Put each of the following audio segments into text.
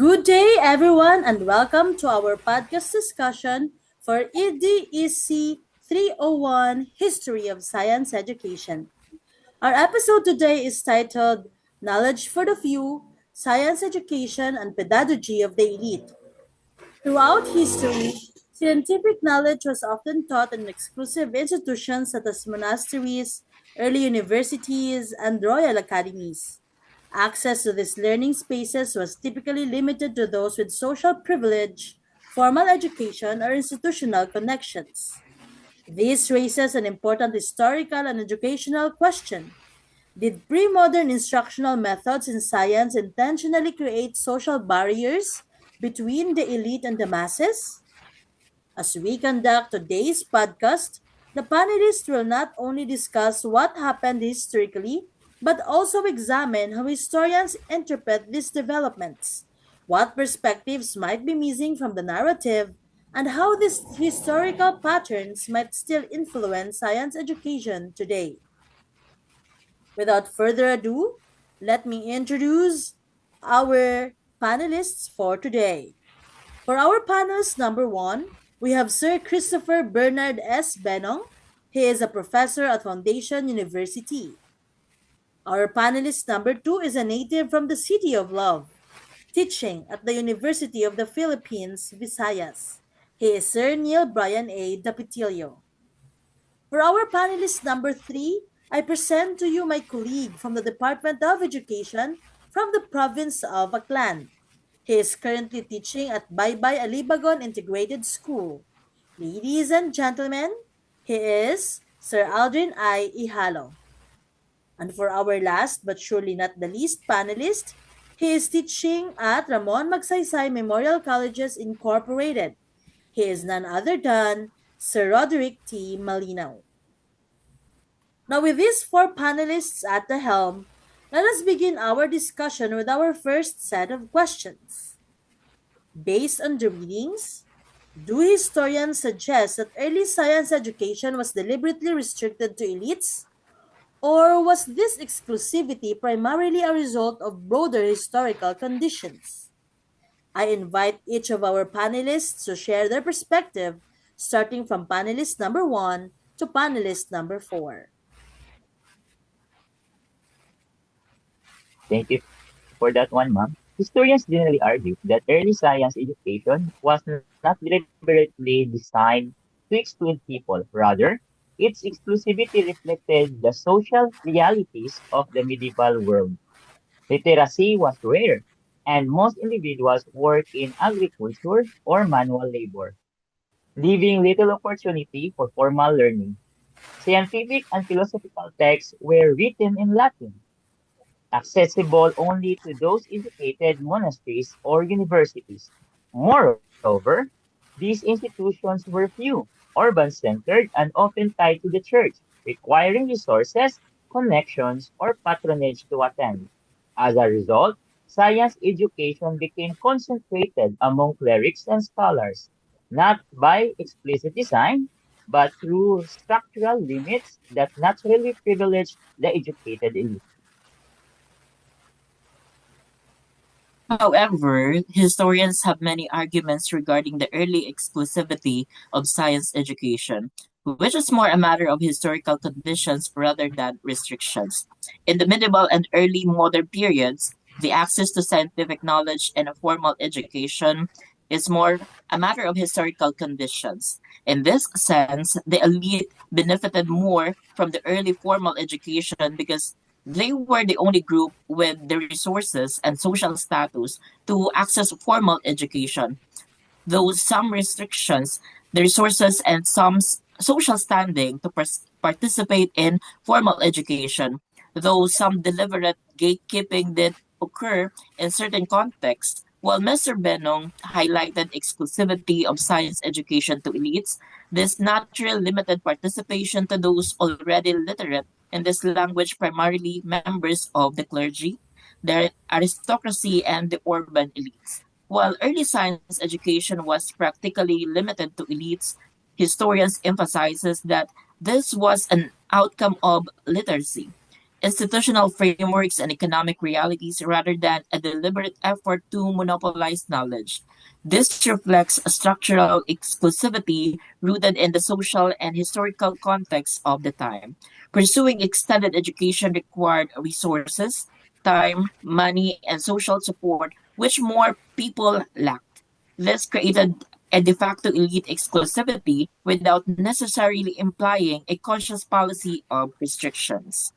Good day, everyone, and welcome to our podcast discussion for EDSC 301 History of Science Education. Our episode today is titled Knowledge for the Few, Science Education and Pedagogy of the Elite. Throughout history, scientific knowledge was often taught in exclusive institutions such as monasteries, early universities, and royal academies. Access to these learning spaces was typically limited to those with social privilege, formal education, or institutional connections. This raises an important historical and educational question. Did pre modern instructional methods in science intentionally create social barriers between the elite and the masses? As we conduct today's podcast, the panelists will not only discuss what happened historically, but also examine how historians interpret these developments, what perspectives might be missing from the narrative, and how these historical patterns might still influence science education today. Without further ado, let me introduce our panelists for today. For our panelist number one, we have Sir Christopher Bernard S. Benong. He is a professor at Foundation University. Our panelist number two is a native from the City of Love, teaching at the University of the Philippines, Visayas. He is Sir Neil Bryan A. DAPETILLO. For our panelist number three, I present to you my colleague from the Department of Education from the province of Aklan. He is currently teaching at Baybay Alibagon Integrated School. Ladies and gentlemen, he is Sir ALDRIN IJALO. And for our last but surely not the least panelist, he is teaching at Ramon Magsaysay Memorial Colleges Incorporated. He is none other than Sir Roderick T. Malinaw. Now, with these four panelists at the helm, let us begin our discussion with our first set of questions. Based on the readings, do historians suggest that early science education was deliberately restricted to elites? Or was this exclusivity primarily a result of broader historical conditions? I invite each of our panelists to share their perspective, starting from panelist number one to panelist number four. Thank you for that one, ma'am. Historians generally argue that early science education was not deliberately designed to exclude people. Rather, its exclusivity reflected the social realities of the medieval world. Literacy was rare, and most individuals worked in agriculture or manual labor, leaving little opportunity for formal learning. Scientific and philosophical texts were written in Latin, accessible only to those educated monasteries or universities. Moreover, these institutions were few, urban-centered, and often tied to the church, requiring resources, connections, or patronage to attend. As a result, science education became concentrated among clerics and scholars, not by explicit design, but through structural limits that naturally privileged the educated elite. However, historians have many arguments regarding the early exclusivity of science education, which is more a matter of historical conditions rather than restrictions. In the medieval and early modern periods, the access to scientific knowledge and a formal education is more a matter of historical conditions. In this sense, the elite benefited more from the early formal education because they were the only group with the resources and social status to access formal education. Though some restrictions, the resources and some social standing to participate in formal education, though some deliberate gatekeeping did occur in certain contexts. While Mr. Benong highlighted exclusivity of science education to elites, this naturally limited participation to those already literate in this language, primarily members of the clergy, the aristocracy, and the urban elites. While early science education was practically limited to elites, historians emphasizes that this was an outcome of literacy. institutional frameworks, and economic realities rather than a deliberate effort to monopolize knowledge. This reflects a structural exclusivity rooted in the social and historical context of the time. Pursuing extended education required resources, time, money, and social support, which more people lacked. This created a de facto elite exclusivity without necessarily implying a conscious policy of restrictions.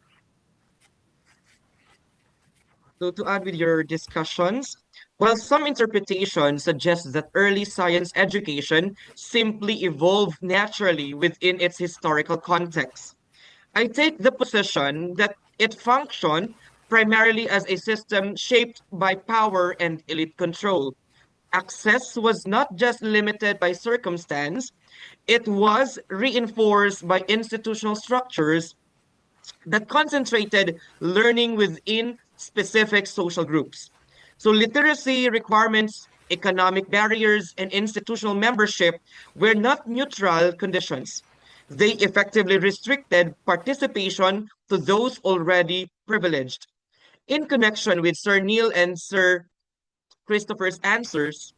So to add with your discussions, while some interpretations suggest that early science education simply evolved naturally within its historical context, I take the position that it functioned primarily as a system shaped by power and elite control. Access was not just limited by circumstance, it was reinforced by institutional structures that concentrated learning within specific social groups. So, literacy requirements, economic barriers, and institutional membership were not neutral conditions. They effectively restricted participation to those already privileged. In connection with Sir Neil and Sir Christopher's answers,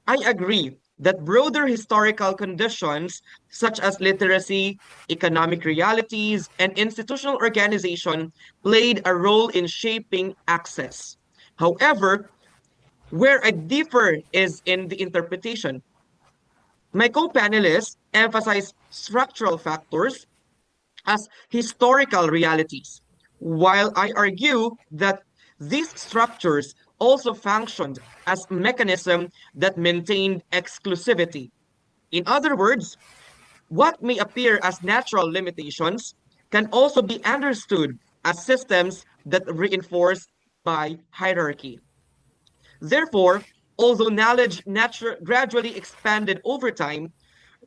I agree that broader historical conditions such as literacy, economic realities, and institutional organization played a role in shaping access. However, where I differ is in the interpretation. My co-panelists emphasize structural factors as historical realities, while I argue that these structures also functioned as mechanisms that maintained exclusivity. In other words, what may appear as natural limitations can also be understood as systems that reinforce by hierarchy. Therefore, although knowledge gradually expanded over time,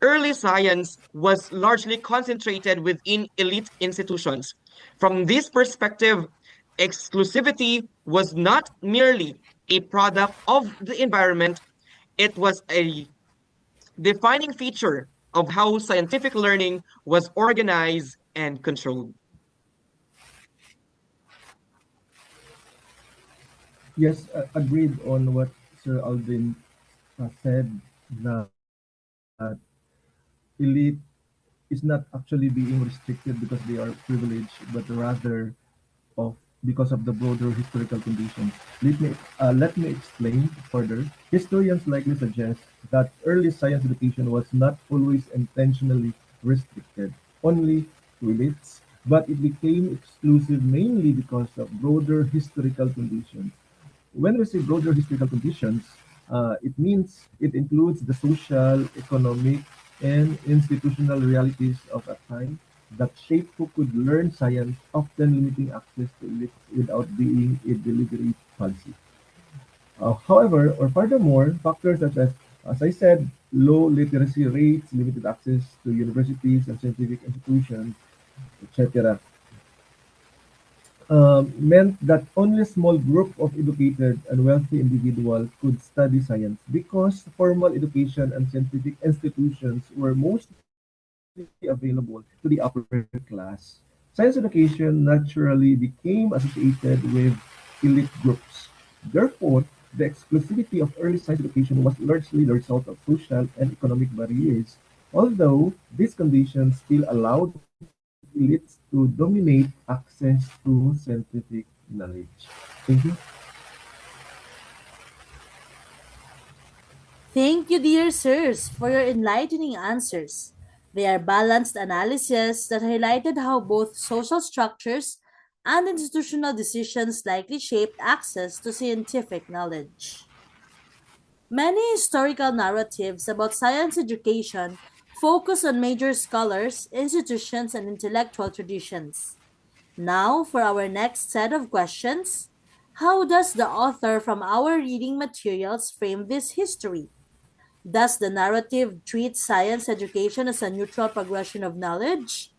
early science was largely concentrated within elite institutions. From this perspective, exclusivity was not merely a product of the environment, it was a defining feature of how scientific learning was organized and controlled. Yes, agreed on what Sir Aldrin said, that elite is not actually being restricted because they are privileged, but rather of because of the broader historical conditions. Let me explain further. Historians likely suggest that early science education was not always intentionally restricted only to elites, but it became exclusive mainly because of broader historical conditions. When we say broader historical conditions, it means it includes the social, economic, and institutional realities of a time that shape who could learn science, often limiting access to it without being a deliberate policy. However, or furthermore, factors such as I said, low literacy rates, limited access to universities and scientific institutions, etc., meant that only a small group of educated and wealthy individuals could study science because formal education and scientific institutions were mostly available to the upper class. Science education naturally became associated with elite groups. Therefore, the exclusivity of early science education was largely the result of social and economic barriers, although these conditions still allowed elites to dominate access to scientific knowledge. Thank you. Thank you, dear sirs, for your enlightening answers. They are balanced analyses that highlighted how both social structures and institutional decisions likely shaped access to scientific knowledge. Many historical narratives about science education focus on major scholars, institutions, and intellectual traditions. Now, for our next set of questions, how does the author from our reading materials frame this history? Does the narrative treat science education as a neutral progression of knowledge?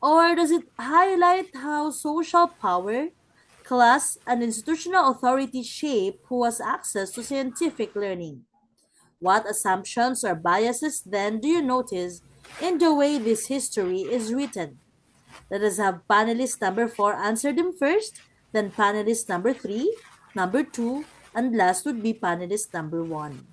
Or does it highlight how social power, class, and institutional authority shape who has access to scientific learning? What assumptions or biases then do you notice in the way this history is written? Let us have panelist number 4 answer them first, then panelist number 3, number 2, and last would be panelist number 1.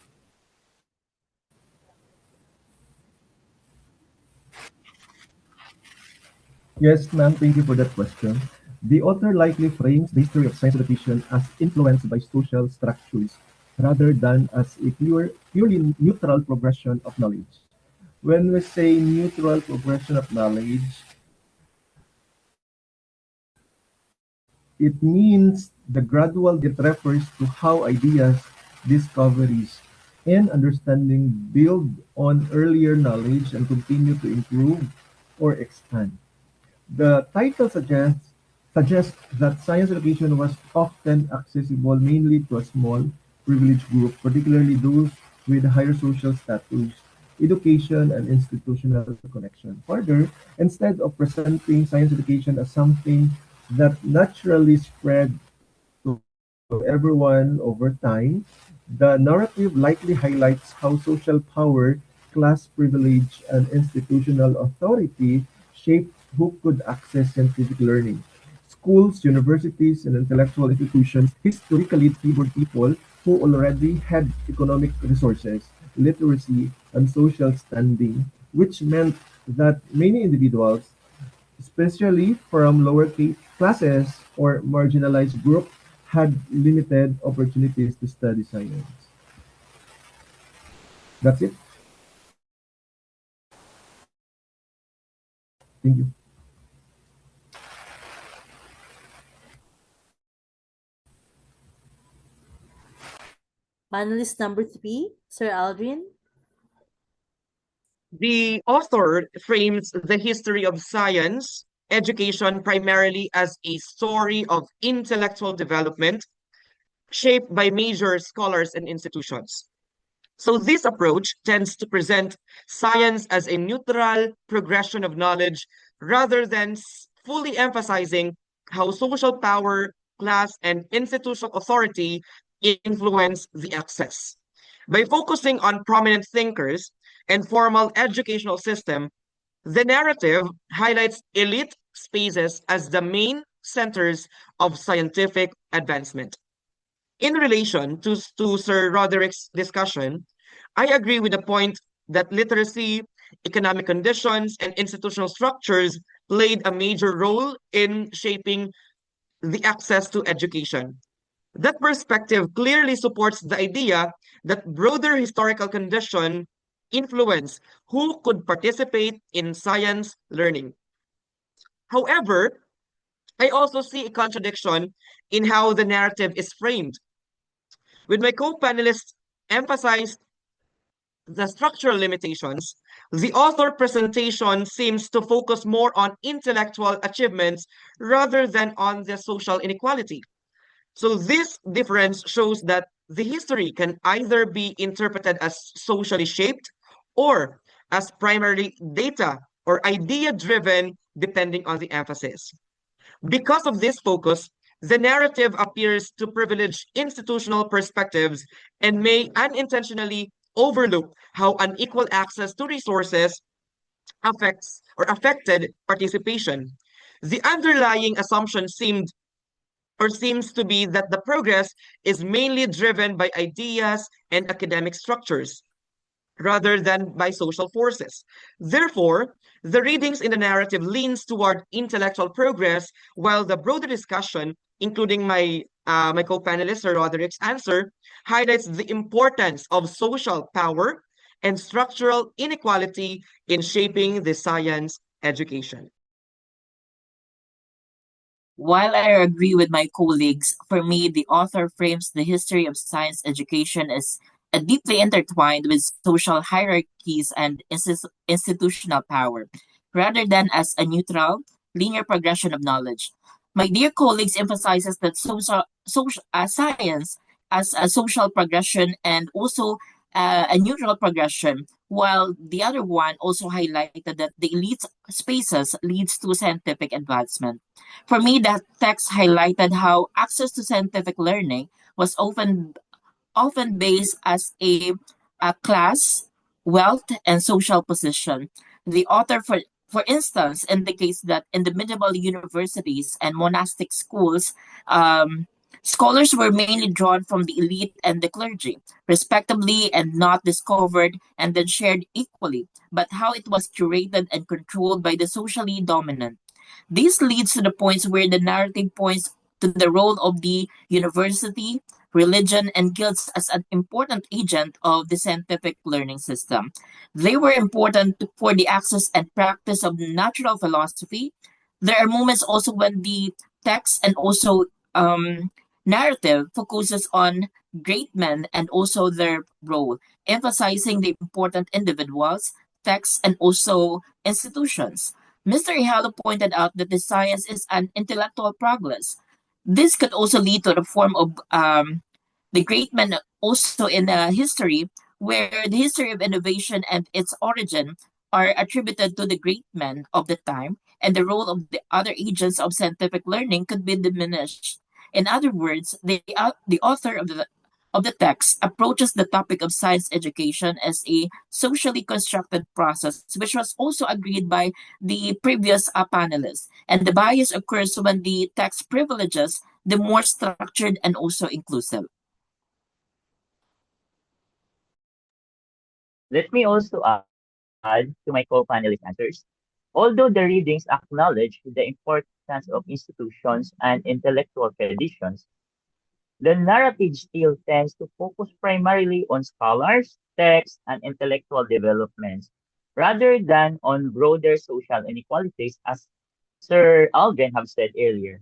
Yes, ma'am, thank you for that question. The author likely frames the history of science education as influenced by social structures rather than as a purely neutral progression of knowledge. When we say neutral progression of knowledge, it means the gradual refers to how ideas, discoveries, and understanding build on earlier knowledge and continue to improve or expand. The title suggests that science education was often accessible mainly to a small, privileged group, particularly those with higher social status, education, and institutional connection. Further, instead of presenting science education as something that naturally spread to everyone over time, the narrative likely highlights how social power, class privilege, and institutional authority shaped who could access scientific learning. Schools, universities, and intellectual institutions historically favored people who already had economic resources, literacy, and social standing, which meant that many individuals, especially from lower classes or marginalized groups, had limited opportunities to study science. That's it. Thank you. Panelist number 3, Sir Aldrin. The author frames the history of science education primarily as a story of intellectual development shaped by major scholars and institutions. So this approach tends to present science as a neutral progression of knowledge rather than fully emphasizing how social power, class, and institutional authority influence the access. By focusing on prominent thinkers and formal educational system, the narrative highlights elite spaces as the main centers of scientific advancement. In relation to Sir Roderick's discussion, I agree with the point that literacy, economic conditions, and institutional structures played a major role in shaping the access to education. That perspective clearly supports the idea that broader historical condition influence who could participate in science learning. However, I also see a contradiction in how the narrative is framed. With my co-panelists emphasized the structural limitations, the author presentation seems to focus more on intellectual achievements rather than on the social inequality. So this difference shows that the history can either be interpreted as socially shaped or as primarily data or idea driven, depending on the emphasis. Because of this focus, the narrative appears to privilege institutional perspectives and may unintentionally overlook how unequal access to resources affects or affected participation. The underlying assumption seems to be that the progress is mainly driven by ideas and academic structures rather than by social forces. Therefore, the readings in the narrative leans toward intellectual progress, while the broader discussion, including my co-panelist Sir Roderick's answer, highlights the importance of social power and structural inequality in shaping the science education. While I agree with my colleagues, for me, the author frames the history of science education as deeply intertwined with social hierarchies and institutional power, rather than as a neutral, linear progression of knowledge. My dear colleagues emphasizes that science as a social progression and also a neutral progression, while the other one also highlighted that the elite spaces leads to scientific advancement. For me, that text highlighted how access to scientific learning was often based as a class, wealth, and social position. The author For instance, in the case that in the medieval universities and monastic schools, um, scholars were mainly drawn from the elite and the clergy, respectively, and not discovered and then shared equally, but how it was curated and controlled by the socially dominant. This leads to the points where the narrative points to the role of the university, religion, and guilds as an important agent of the scientific learning system. They were important for the access and practice of natural philosophy. There are moments also when the text and also narrative focuses on great men and also their role, emphasizing the important individuals, texts, and also institutions. Mr. Ihalo pointed out that the science is an intellectual progress. This could also lead to the form of the great men also in history, where the history of innovation and its origin are attributed to the great men of the time, and the role of the other agents of scientific learning could be diminished. In other words, the author of the text approaches the topic of science education as a socially constructed process, which was also agreed by the previous panelists. And the bias occurs when the text privileges the more structured and also inclusive. Let me also add to my co-panelist answers. Although the readings acknowledge the importance of institutions and intellectual traditions, the narrative still tends to focus primarily on scholars, texts, and intellectual developments, rather than on broader social inequalities, as Sir Aldrin have said earlier.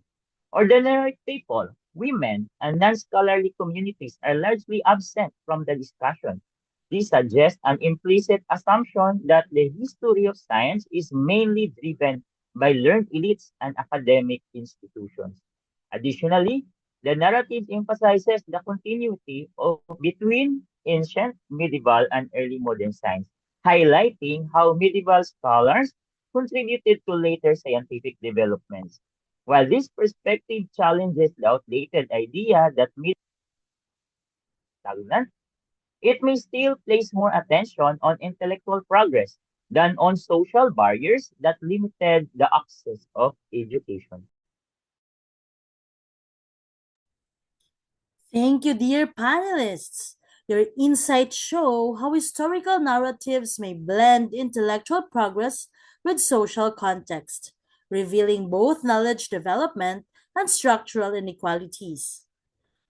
Ordinary people, women, and non-scholarly communities are largely absent from the discussion. This suggests an implicit assumption that the history of science is mainly driven by learned elites and academic institutions. Additionally, the narrative emphasizes the continuity between ancient, medieval, and early modern science, highlighting how medieval scholars contributed to later scientific developments. While this perspective challenges the outdated idea that stagnant, it may still place more attention on intellectual progress than on social barriers that limited the access of education. Thank you, dear panelists. Your insights show how historical narratives may blend intellectual progress with social context, revealing both knowledge development and structural inequalities.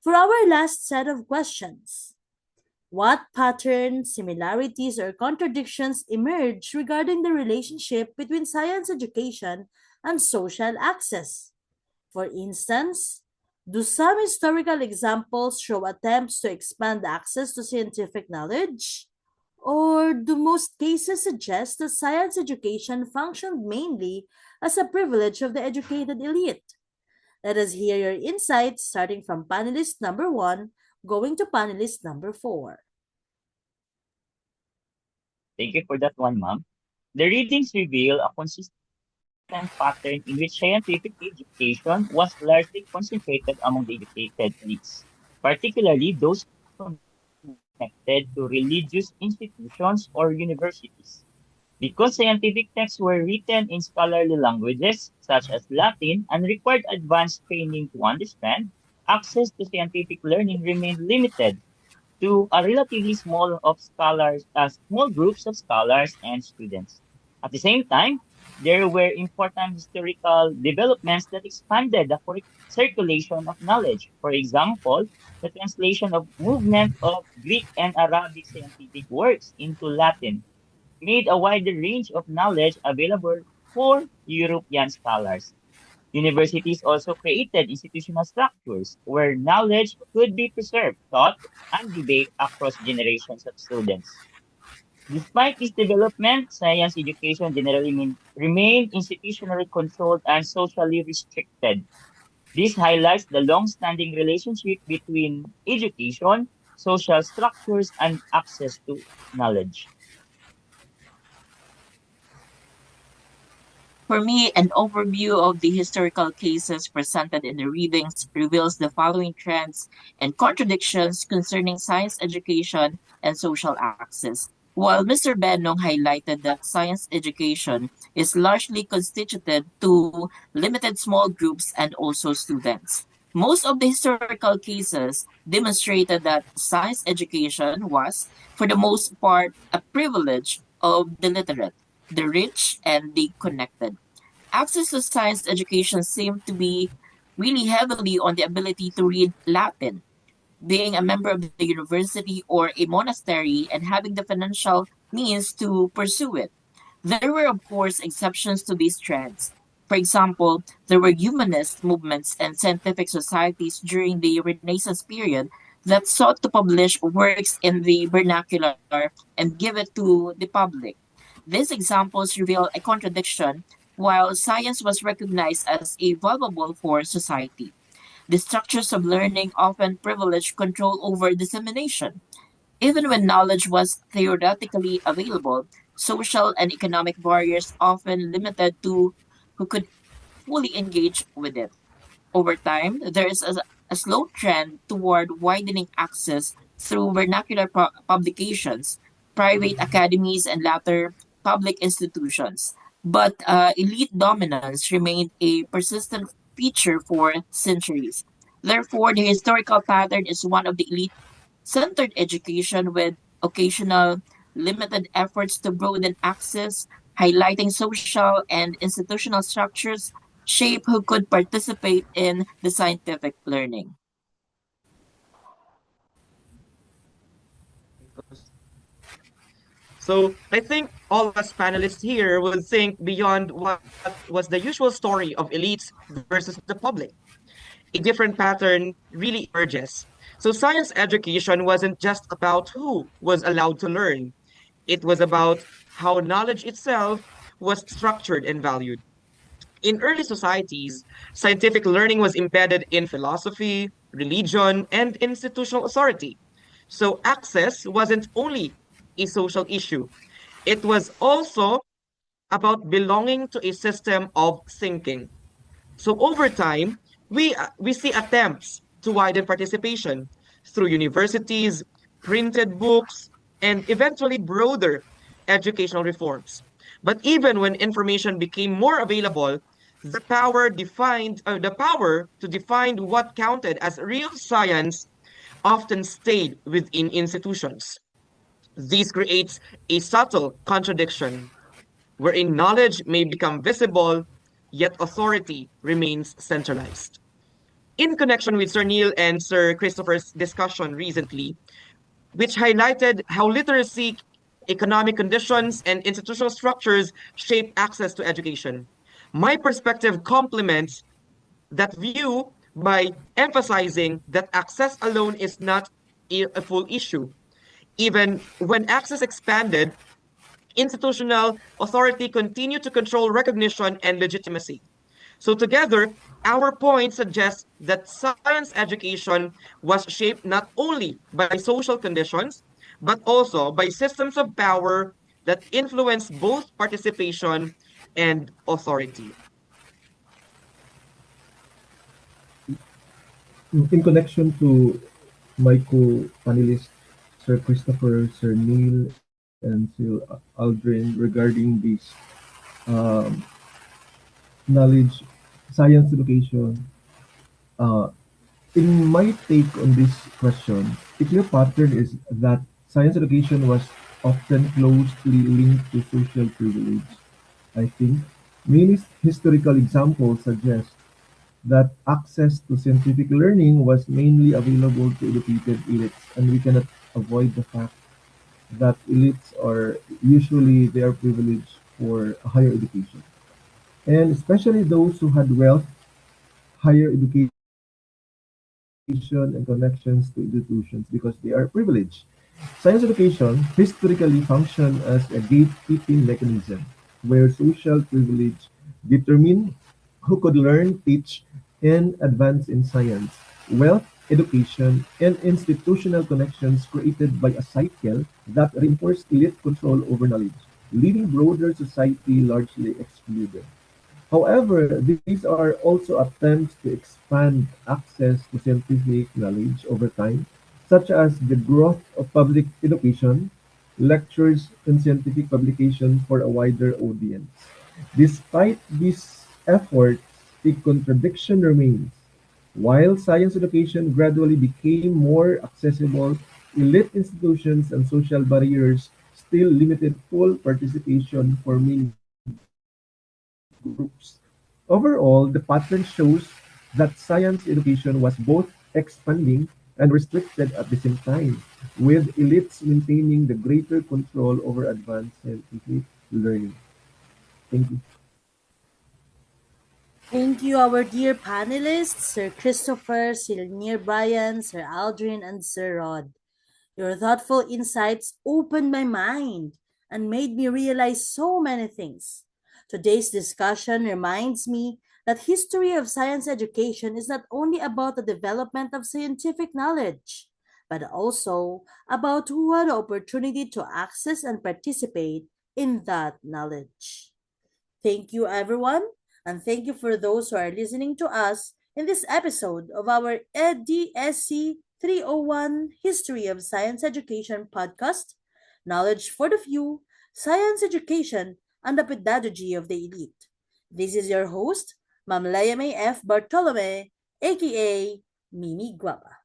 For our last set of questions, what patterns, similarities, or contradictions emerge regarding the relationship between science education and social access? For instance, do some historical examples show attempts to expand access to scientific knowledge? Or do most cases suggest that science education functioned mainly as a privilege of the educated elite? Let us hear your insights starting from panelist number 1, going to panelist number 4. Thank you for that one, ma'am. The readings reveal a consistent pattern in which scientific education was largely concentrated among the educated elites, particularly those connected to religious institutions or universities. Because scientific texts were written in scholarly languages such as Latin and required advanced training to understand, access to scientific learning remained limited to a relatively small groups of scholars and students. At the same time, there were important historical developments that expanded the circulation of knowledge. For example, the translation of movement of Greek and Arabic scientific works into Latin made a wider range of knowledge available for European scholars. Universities also created institutional structures where knowledge could be preserved, taught, and debated across generations of students. Despite this development, science education generally remained institutionally controlled and socially restricted. This highlights the long-standing relationship between education, social structures, and access to knowledge. For me, an overview of the historical cases presented in the readings reveals the following trends and contradictions concerning science education and social access. while Mr. Benong highlighted that science education is largely constituted to limited small groups and also students. Most of the historical cases demonstrated that science education was, for the most part, a privilege of the literate, the rich, and the connected. Access to science education seemed to be really heavily on the ability to read Latin, being a member of the university or a monastery, and having the financial means to pursue it. There were, of course, exceptions to these trends. For example, there were humanist movements and scientific societies during the Renaissance period that sought to publish works in the vernacular and give it to the public. These examples reveal a contradiction. While science was recognized as a valuable for society, the structures of learning often privileged control over dissemination. Even when knowledge was theoretically available, social and economic barriers often limited to who could fully engage with it. Over time, there is a slow trend toward widening access through vernacular publications, private academies, and later public institutions. But elite dominance remained a persistent feature for centuries. Therefore, the historical pattern is one of the elite centered education with occasional limited efforts to broaden access, highlighting social and institutional structures shape who could participate in the scientific learning. So I think all of us panelists here will think beyond what was the usual story of elites versus the public. A different pattern really emerges. So science education wasn't just about who was allowed to learn. It was about how knowledge itself was structured and valued. In early societies, scientific learning was embedded in philosophy, religion, and institutional authority. So access wasn't only a social issue, it was also about belonging to a system of thinking. So over time, we see attempts to widen participation through universities, printed books, and eventually broader educational reforms. But even when information became more available, the power to define what counted as real science often stayed within institutions. This creates a subtle contradiction wherein knowledge may become visible, yet authority remains centralized. In connection with Sir Neil and Sir Christopher's discussion recently, which highlighted how literacy, economic conditions, and institutional structures shape access to education, my perspective complements that view by emphasizing that access alone is not a full issue. Even when access expanded, institutional authority continued to control recognition and legitimacy. So together, our point suggests that science education was shaped not only by social conditions, but also by systems of power that influence both participation and authority. In connection to my co-panelists, Sir Christopher, Sir Neil, and Sir Aldrin regarding this um, knowledge, science education, uh, in my take on this question, a clear pattern is that science education was often closely linked to social privilege. I think many historical examples suggest that access to scientific learning was mainly available to educated elites, and we cannot avoid the fact that elites are usually they are privileged for a higher education, and especially those who had wealth, higher education, and connections to institutions because they are privileged. Science education historically functioned as a gatekeeping mechanism where social privilege determined who could learn, teach, and advance in science. Wealth, education, and institutional connections created by a cycle that reinforced elite control over knowledge, leaving broader society largely excluded. However, these are also attempts to expand access to scientific knowledge over time, such as the growth of public education. lectures, and scientific publications for a wider audience. Despite these efforts, a contradiction remains. While science education gradually became more accessible, elite institutions and social barriers still limited full participation for many groups. Overall, the pattern shows that science education was both expanding and restricted at the same time, with elites maintaining the greater control over advanced scientific learning. Thank you. Thank you, our dear panelists, Sir Christopher, Sir Near Bryan, Sir Aldrin, and Sir Rod. Your thoughtful insights opened my mind and made me realize so many things. Today's discussion reminds me that history of science education is not only about the development of scientific knowledge, but also about who had the opportunity to access and participate in that knowledge. Thank you, everyone, and thank you for those who are listening to us in this episode of our EDSC 301 History of Science Education podcast, Knowledge for the Few, Science Education, and the Pedagogy of the Elite. This is your host, Ma'am Leia May F. Bartolome, aka Mimi Guapa.